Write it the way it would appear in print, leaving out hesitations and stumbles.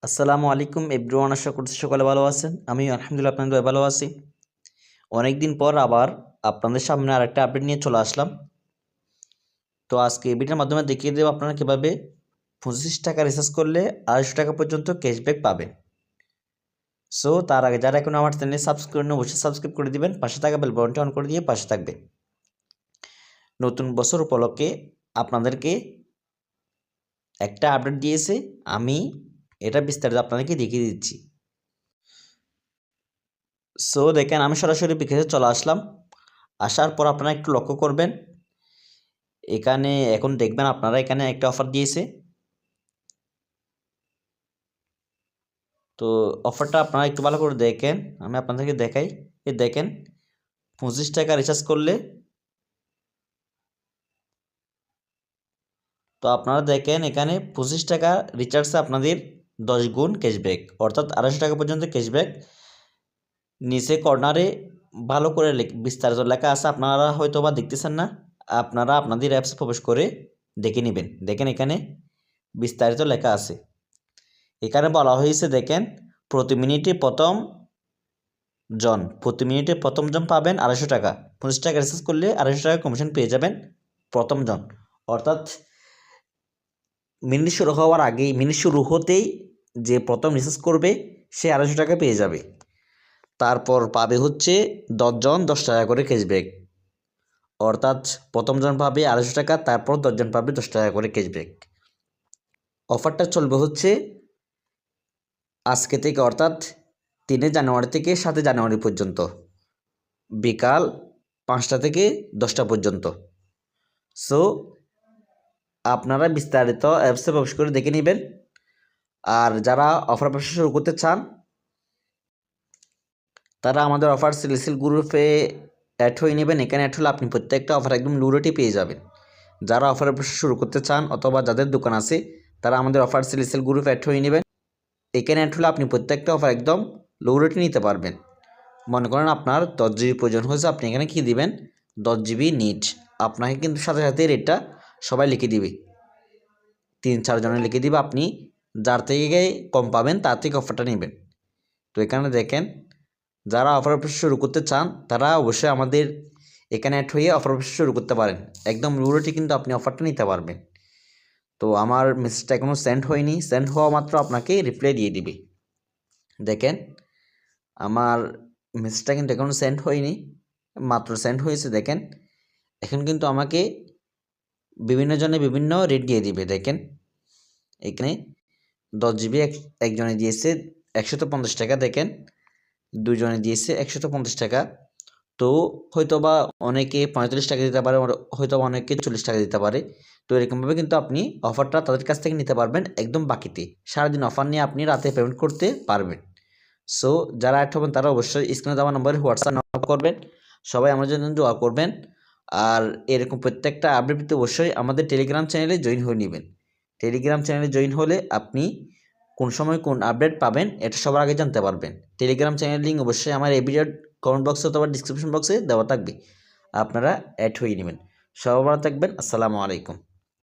আসসালামু আলাইকুম এভরিওয়ান, আশা করছি সকলে ভালো আছেন। আমি আলহামদুলিল্লাহ আপনাদের ভালো আছি। অনেকদিন পর আবার আপনাদের সামনে আরেকটা আপডেট নিয়ে চলে আসলাম। তো আজকে এই ভিডিওর মাধ্যমে দেখিয়ে দেবো আপনারা কীভাবে 25 টাকা রিচার্জ করলে 250 টাকা পর্যন্ত ক্যাশব্যাক পাবেন। সো তার আগে যারা এখন আমার চ্যানেলে সাবস্ক্রাইব করেন অবশ্যই সাবস্ক্রাইব করে দিবেন, পাশে থাকা বেল বাটনটি অন করে দিয়ে পাশে থাকবে। নতুন বছর উপলক্ষে আপনাদেরকে একটা আপডেট দিয়েছে, আমি এটা বিস্তারিত আপনাদেরকে দেখিয়ে দিচ্ছি। সো দেখেন, আমি সরাসরি বিকাশে চলে আসলাম। আসার পর আপনারা একটু লক্ষ্য করবেন, এখানে এখন দেখবেন আপনারা এখানে একটা অফার দিয়েছে। তো অফারটা আপনারা একটু ভালো করে দেখেন, আমি আপনাদেরকে দেখাই। দেখেন 25 টাকা রিচার্জ করলে, তো আপনারা দেখেন এখানে 25 টাকা রিচার্জে আপনাদের 10 গুণ ক্যাশব্যাক, অর্থাৎ 250 টাকা পর্যন্ত ক্যাশব্যাক। নিচে কর্নারে ভালো করে বিস্তারিত লেখা আছে, আপনারা হয়তো বা দেখতেছেন না, আপনারা আপনাদের অ্যাপসে প্রবেশ করে দেখে নেবেন। দেখেন এখানে বিস্তারিত লেখা আছে। এখানে বলা হয়েছে দেখেন, প্রতি মিনিটে প্রথম জন পাবেন 250 টাকা। 25 টাকা রিচার্জ করলে 250 টাকা কমিশন পেয়ে যাবেন প্রথম জন, অর্থাৎ মিনিট শুরু হওয়ার আগেই, মিনিট শুরু হতেই যে প্রথম রিচার্জ করবে সে 250 টাকা পেয়ে যাবে। তারপর পাবে হচ্ছে 10 জন 10 টাকা করে ক্যাশব্যাক, অর্থাৎ প্রথম জন পাবে 250 টাকা, তারপর 10 জন পাবে 10 টাকা করে ক্যাশব্যাক। অফারটা চলবে হচ্ছে আজকে থেকে, অর্থাৎ 3 জানুয়ারি থেকে 7 জানুয়ারি পর্যন্ত, বিকাল 5টা থেকে 10টা পর্যন্ত। সো আপনারা বিস্তারিত অ্যাপসে প্রবেশ করে দেখে নেবেন। আর যারা অফার ব্যবসা শুরু করতে চান তারা আমাদের অফার সেল গ্রুপে অ্যাড হয়ে নেবেন। এখানে অ্যাড হলে আপনি প্রত্যেকটা অফার একদম লুরেটি পেয়ে যাবেন। যারা অফার ব্যবসা শুরু করতে চান অথবা যাদের দোকান আছে তারা আমাদের অফার সেল গ্রুপে অ্যাড হয়ে নেবেন। এখানে অ্যাড হলে আপনি প্রত্যেকটা অফার একদম লো রেটে নিতে পারবেন। মনে করেন আপনার 10 জিবি প্রয়োজন হয়েছে, আপনি এখানে কী দিবেন, 10 জিবি নিট। আপনাকে কিন্তু সাথে সাথে রেটটা সবাই লিখে দিবে, 3-4 জনে লিখে দিবে। আপনি যার থেকে কম পাবেন তার থেকে অফারটা নেবেন। তো এখানে দেখেন, যারা অফার শুরু করতে চান তারা অবশ্যই আমাদের এখানে অ্যাড হয়ে অফার শুরু করতে পারেন। একদম লো রেটে কিন্তু আপনি অফারটা নিতে পারবেন। তো আমার মেসেজটা এখনও সেন্ড হয়নি, সেন্ড হওয়া মাত্র আপনাকে রিপ্লাই দিয়ে দিবে। দেখেন আমার মেসেজটা কিন্তু এখনও সেন্ড হয়নি, মাত্র সেন্ড হয়েছে। দেখেন এখন কিন্তু আমাকে বিভিন্ন জনে বিভিন্ন রেট দিয়ে দিবে। দেখেন এখানে 10 জিবি একজনে দিয়েছে 150 টাকা, দেখেন 2 জনে দিয়েছে 150 টাকা। তো হয়তো বা অনেকে 45 টাকা দিতে পারে, হয়তো বা অনেকে 40 টাকা দিতে পারে। তো এরকমভাবে কিন্তু আপনি অফারটা তাদের কাছ থেকে নিতে পারবেন একদম বাকিতে। সারাদিন অফার নিয়ে আপনি রাতে পেমেন্ট করতে পারবেন। সো যারা অ্যাড হবেন তারা অবশ্যই স্ক্রিনে দেওয়া নম্বরে হোয়াটসঅ্যাপ করবেন। সবাই আমার জন্য দোয়া করবেন। আর এরকম প্রত্যেকটা আপডেট পেতে অবশ্যই আমাদের টেলিগ্রাম চ্যানেলে জয়েন হয়ে নেবেন। টেলিগ্রাম চ্যানেলে জয়েন হলে আপনি কোন সময় কোন আপডেট পাবেন এটা সবার আগে জানতে পারবেন। টেলিগ্রাম চ্যানেলের লিঙ্ক অবশ্যই আমার এই ভিডিওর কমেন্ট বক্সে অথবা ডিসক্রিপশন বক্সে দেওয়া থাকবে, আপনারা অ্যাড হয়ে নেবেন। সবাই ভালো থাকবেন। আসসালামু আলাইকুম।